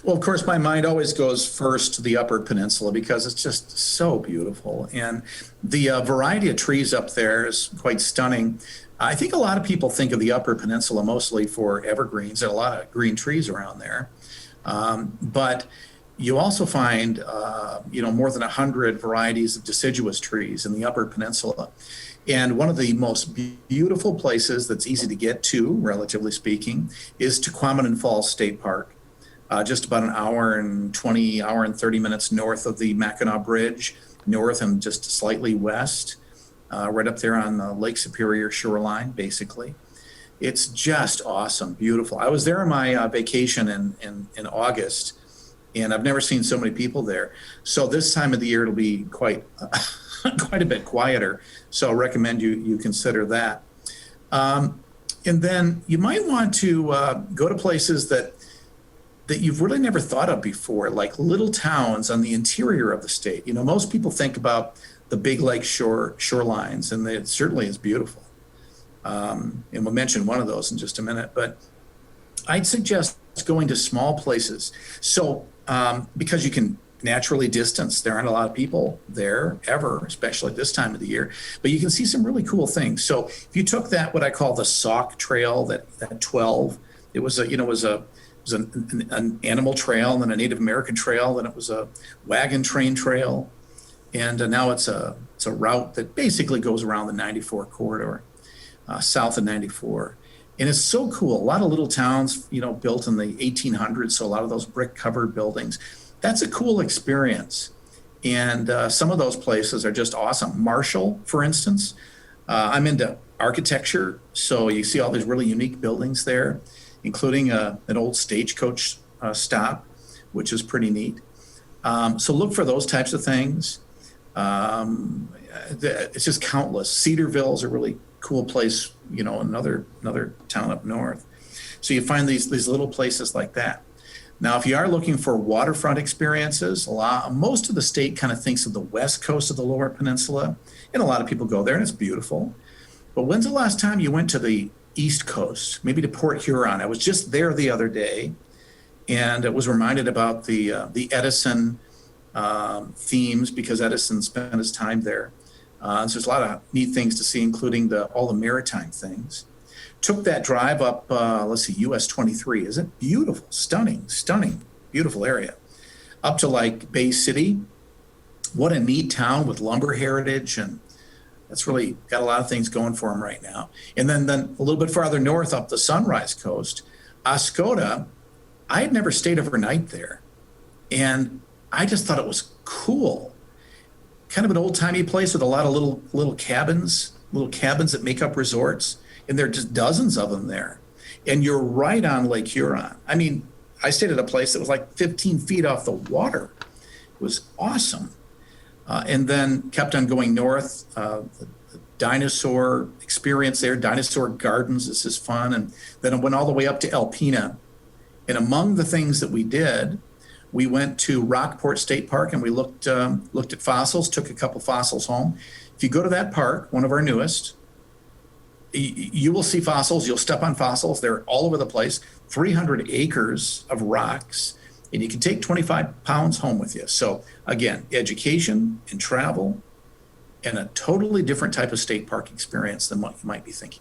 Well, of course, my mind always goes first to the Upper Peninsula because it's just so beautiful. And the variety of trees up there is quite stunning. I think a lot of people think of the Upper Peninsula mostly for evergreens. There are a lot of green trees around there. But you also find, more than 100 varieties of deciduous trees in the Upper Peninsula. And one of the most beautiful places that's easy to get to, relatively speaking, is Tequamanon Falls State Park. Just about an hour and 30 minutes north of the Mackinac Bridge, north and just slightly west, right up there on the Lake Superior shoreline, basically. It's just awesome, beautiful. I was there on my vacation in August, and I've never seen so many people there. So this time of the year, it'll be quite quite a bit quieter. So I recommend you consider that. And then you might want to go to places that you've really never thought of before, like little towns on the interior of the state. Most people think about the big lake shorelines, and it certainly is beautiful. And we'll mention one of those in just a minute, but I'd suggest going to small places. So, because you can naturally distance, there aren't a lot of people there ever, especially this time of the year, but you can see some really cool things. So if you took that, what I call the Sauk Trail, that 12, it was an animal trail, and then a Native American trail, then it was a wagon train trail, and now it's a route that basically goes around the 94 corridor, south of 94. And it's so cool. A lot of little towns, built in the 1800s, so a lot of those brick-covered buildings. That's a cool experience. And some of those places are just awesome. Marshall, for instance, I'm into architecture, so you see all these really unique buildings there, including an old stagecoach stop, which is pretty neat. So look for those types of things. It's just countless. Cedarville is a really cool place, another town up north. So you find these little places like that. Now, if you are looking for waterfront experiences, most of the state kind of thinks of the west coast of the Lower Peninsula, and a lot of people go there, and it's beautiful. But when's the last time you went to the East Coast, maybe to Port Huron? I was just there the other day, and it was reminded about the Edison themes, because Edison spent his time there. So there's a lot of neat things to see, including all the maritime things. Took that drive up, US 23. Is it beautiful? Stunning, beautiful area. Up to like Bay City. What a neat town with lumber heritage, and that's really got a lot of things going for them right now. And then a little bit farther north up the Sunrise Coast, Oscoda. I had never stayed overnight there, and I just thought it was cool. Kind of an old-timey place with a lot of little cabins that make up resorts, and there are just dozens of them there. And you're right on Lake Huron. I mean, I stayed at a place that was like 15 feet off the water. It was awesome. And then kept on going north. The dinosaur experience there, Dinosaur Gardens, this is fun. And then it went all the way up to Alpena. And among the things that we did, we went to Rockport State Park, and we looked at fossils, took a couple fossils home. If you go to that park, one of our newest, you will see fossils. You'll step on fossils. They're all over the place. 300 acres of rocks, and you can take 25 pounds home with you. So again, education and travel, and a totally different type of state park experience than what you might be thinking.